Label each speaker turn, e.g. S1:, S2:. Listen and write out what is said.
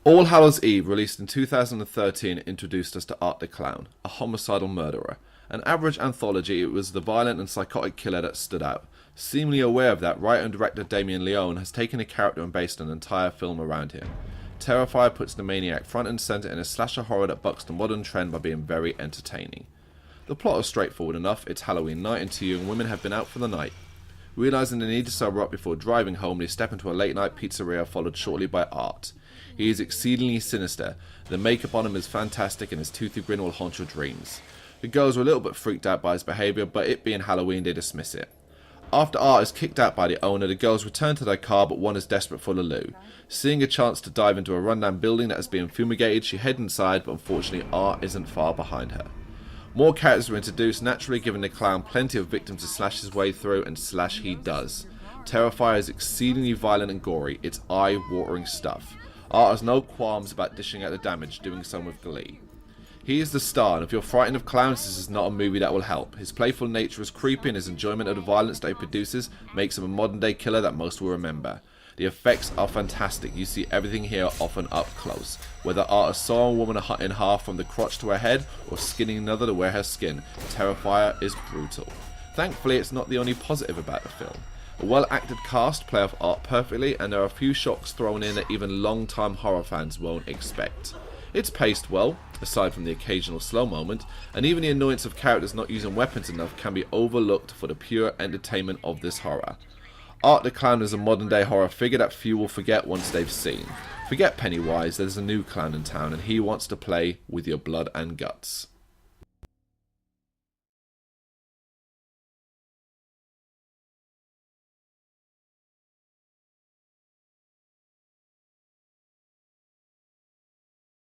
S1: All Hallows Eve, released in 2013, introduced us to Art the Clown, a homicidal murderer. An average anthology, it was the violent and psychotic killer that stood out. Seemingly aware of that, writer and director Damien Leone has taken a character and based an entire film around him. Terrifier puts the maniac front and centre in a slasher horror that bucks the modern trend by being very entertaining. The plot is straightforward enough. It's Halloween night and two young women have been out for the night. Realising they need to sober up before driving home, they step into a late night pizzeria followed shortly by Art. He is exceedingly sinister. The makeup on him is fantastic and his toothy grin will haunt your dreams. The girls were a little bit freaked out by his behaviour, but it being Halloween they dismiss it. After Art is kicked out by the owner, the girls return to their car, but one is desperate for the loo. Seeing a chance to dive into a rundown building that is being fumigated, she heads inside, but unfortunately Art isn't far behind her. More characters are introduced, naturally giving the clown plenty of victims to slash his way through, and slash he does. Terrifier is exceedingly violent and gory. It's eye-watering stuff. Art has no qualms about dishing out the damage, doing so with glee. He is the star, and if you're frightened of clowns, this is not a movie that will help. His playful nature is creepy, and his enjoyment of the violence that he produces makes him a modern-day killer that most will remember. The effects are fantastic. You see everything here often up close. Whether Art is sawing a woman in half from the crotch to her head, or skinning another to wear her skin, Terrifier is brutal. Thankfully, it's not the only positive about the film. A well-acted cast play off Art perfectly, and there are a few shocks thrown in that even long-time horror fans won't expect. It's paced well, aside from the occasional slow moment, and even the annoyance of characters not using weapons enough can be overlooked for the pure entertainment of this horror. Art the Clown is a modern-day horror figure that few will forget once they've seen. Forget Pennywise, there's a new clown in town, and he wants to play with your blood and guts.